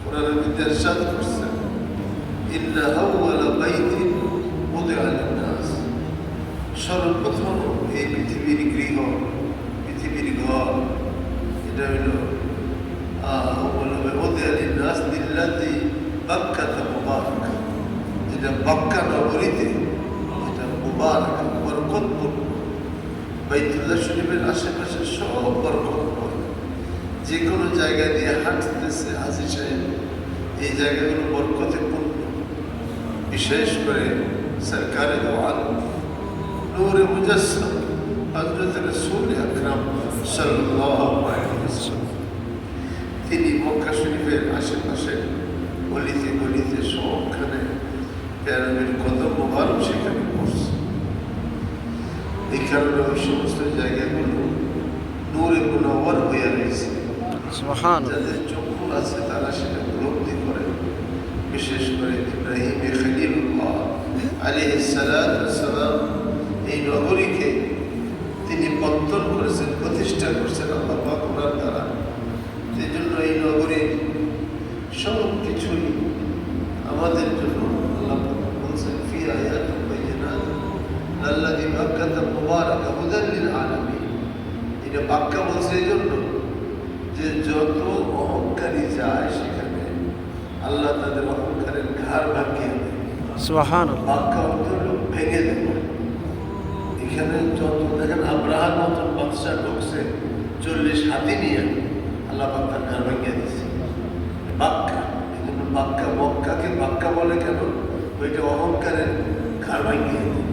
কোরআনের মধ্যে ইরশাদ করছেন, ইন্না আউওয়ালা বাইতিন উদিআ লিন-নাস, সর্বপ্রথম এই পৃথিবীর গৃহ, পৃথিবীর ঘর, এটা হইল উদিআ লিন-নাস বিল্লাযী বাক্কাতা মুবারাক, যেটা বাক্কা নগরীতে, যেটা মুবারাক বরকতপূর্ণ। বাইতুল্লাহ শরীফের আশেপাশে সব বরকতপূর্ণ। যে কোনো জায়গা দিয়ে হাঁটতেছে হাজী সাহেব, এই জায়গাগুলো বরকতে পূর্ণ। বিশেষ করে সরকারে দো আলম নূরে মুজাসসাম হযরত রাসূল আকরাম সাল্লাল্লাহু আলাইহি ওয়াসাল্লাম, তিনি মক্কা শরীফের আশেপাশে গলিতে গলিতে সবখানে প্যারামের কদম মোবারক সেখানে পড়ছে। এই কারণে ওই সমস্ত জায়গাগুলো নূরে মুনাওয়ার হয়ে রয়েছে। যাদের চক্ষু আছে তারা সেটা উপলব্ধি করে। বিশেষ করে ইব্রাহিম খলিলুল্লাহ আলাইহিস সালাতু ওয়াস সালাম এই নগরীকে তিনি পত্তন করেছেন, প্রতিষ্ঠা করেছেন আল্লাহ পাক ওনার দ্বারা। এই জন্য এই নগরীর সব কিছুই আমাদের জন্য আল্লাহ বলছেন, ফি আয়াতিন বাইয়িনাতিন লাল্লাযী বাক্কাতা মুবারাকা হুদাল লিল আলামিন। এটা বাক্কা বলছে এই জন্য যে যত অহংকারী যায় সেখানে আল্লাহ তাদের অহংকারের ঘাড় ভাঙিয়ে দেয়। সুবহানাল্লাহ। বাক্কা অর্থ হলো ভেঙে দেবে। এখানে যত দেখেন আব্রাহার মতন বাদশা ঢুকছে 40 হাতি নিয়ে, আল্লাহ পাক তার ঘাড় ভাঙিয়ে দিচ্ছে। বাক্কা, এই জন্য বাক্কা, মক্কাকে বাক্কা বলে কেন? ওইটা অহংকারের ঘাড় ভাঙিয়ে দেয়।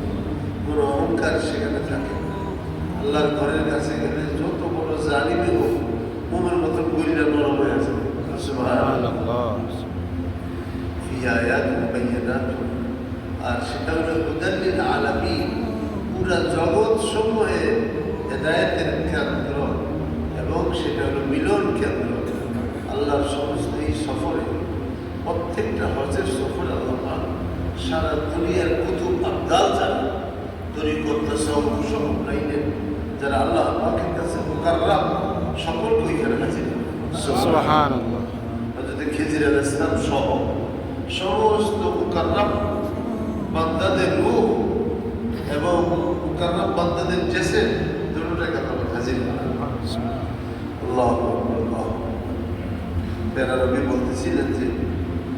কোনো অহংকার সেখানে থাকে না। আল্লাহর ঘরের কাছে গেলে যত বড় জালিমই হোক মোমের মতন গলিরা নরম হয়ে আছে। সুবহানাল্লাহ। ফি আয়াতিন বাইয়িনাতিন, আর সেটা হলো হুদাল লিল আলামিন, পুরা জগৎ সমূহে হেদায়েতের কেন্দ্র, এবং সেটা হলো মিলন কেন্দ্র। আল্লাহর সমস্ত এই সফরে, প্রত্যেকটা হজের সফরে আল্লাহ পাক সারা দুনিয়ার কুতুব আবদাল যারা তরিকত তাসাউফ সব লাইনের যারা আল্লাহ পাকের কাছে মুকাররাম, সকলকে ওইখানে হাজির। সুবহানাল্লাহ। হযরত খিজির আলাইহিস সালাম সহ সমস্ত মুকাররাম বান্দাদের রূহ এবং মুকাররাম বান্দাদের জেসেম দুটোটাকে আল্লাহ হাজির করেন। আল্লাহু আকবার। প্যারা নবী বলতেছিলেন যে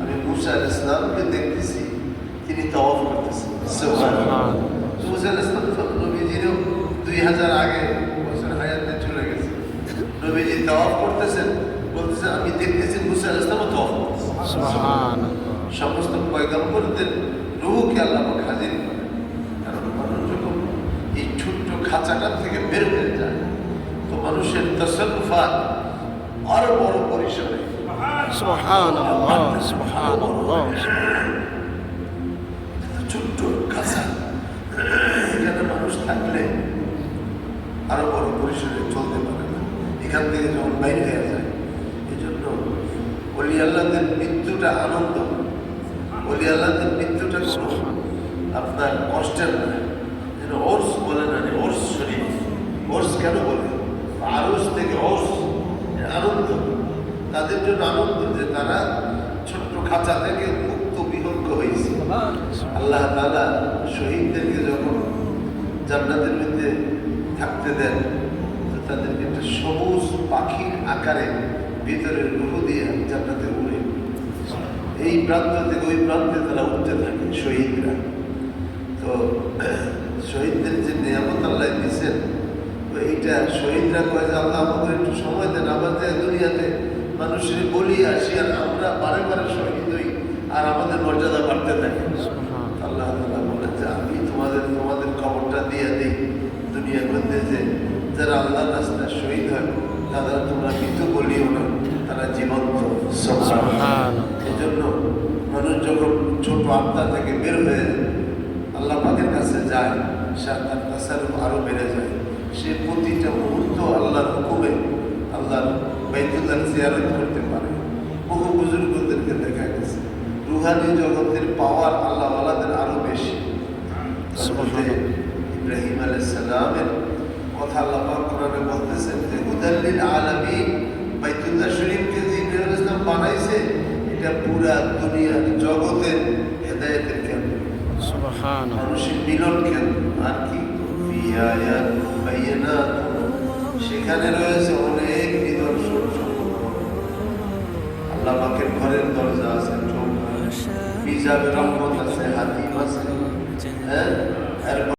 আমি মুসা আলাইহিস সালামকে দেখতেছি তিনি তাওয়াফ করতেছেন। সুবহানাল্লাহ। মুসা আলাইহিস সালাম নবীজিরও 2000 আগে বছর হায়াতে চলে গেছে। নবীজি তাওয়াফ করতেছেন, বলতেছেন আমি দেখতেছি মুসা আলাইহিস সালাম তাওয়াফ করতেছেন। সুবহানাল্লাহ। সমস্ত পয়গম্বরদের রূহকে আল্লাহ পাক হাজির করেন। কারণ মানুষ যখন এই ছোট্ট খাঁচাটা থেকে বের হয়ে যায় তো মানুষের তাসাররুফাত আরো বড় পরিসরে। সুবহানাল্লাহ, সুবহানাল্লাহ। ছোট্ট খাঁচা, এখানে মানুষ থাকলে আরো বড় পরিসরে চলতে পারে না, এখান থেকে যখন বাইরে হয়ে যায়। এই জন্য ওলি আল্লাহদের মৃত্যুটা আনন্দ, ওলি আল্লাহদের মৃত্যুটা আপনার কষ্টের না। যেন ওর্স বলে না, ওর্স শরীফ, ওর্স কেন বলে? আরস থেকে ওর্স, আনন্দ। তাদের জন্য আনন্দ যে তারা ছোট্ট খাঁচা থেকে মুক্ত বিহঙ্গ হয়েছে। আল্লাহ তাআলা শহীদদেরকে যখন জান্নাতের মধ্যে থাকতে দেন তো তাদেরকে একটা সবুজ পাখির আকারে ভিতরে রূহ দিয়ে জান্নাতে উড়ে এই প্রান্ত থেকে ওই প্রান্তে তারা উঠতে থাকে শহীদরা। তো শহীদদের যে নিয়ামত আল্লাহ দিয়েছেন, তো এইটা শহীদরা কয় যে আল্লাহ আমাদের একটু সময় দেন, আমাদের দুনিয়াতে মানুষের বলি আসি আর আমরা বারে বারে শহীদ হই আর আমাদের মর্যাদা বাড়তে থাকে। আল্লাহ তাআলা বলেন যে আমি তোমাদের খবরটা দিয়ে দিই দুনিয়ার মধ্যে যে যারা আল্লাহর রাস্তায় শহীদ হয় তারা তোমরা মৃত বলিও না, তারা জীবন্ত। এই জন্য মানুষ যখন ছোট আত্মা থেকে বের হয়ে আল্লাহ পাকের কাছে যায়, সে তার তাসাররুফ আরো বেড়ে যায়। সে প্রতিটা মুহূর্ত আল্লাহর হুকুমে আল্লাহর বাইতুল্লাহ জিয়ারত করতে পারে। বহু বুজুর্গদেরকে দেখা গেছে রুহানি জগতের পাওয়ার আল্লাহ ওয়ালাদের আরো বেশি। ইব্রাহিম আলাইহিস সালামের কথা আল্লাহ পাক কোরআনে বলতেছেন যে হুদাল লিল আলামিন, বাইতুল্লাহ শরীফকে যে ইব্রাহিম আলাইহিস সালাম বানাইছে এটা পুরা দুনিয়ার জগতের হেদায়েতের কেন্দ্র, সুবহানাল্লাহ। মানুষের মিলন কেন্দ্র। আর কি ফিহা আয়াতুন বায়িনাতুন, সেখানে রয়েছে অনেক নিদর্শন। আল্লাহ পাকের ঘরের দরজা আছে, চোখ, মিজাবে রহমত আছে, হাতিম আছে, হ্যাঁ।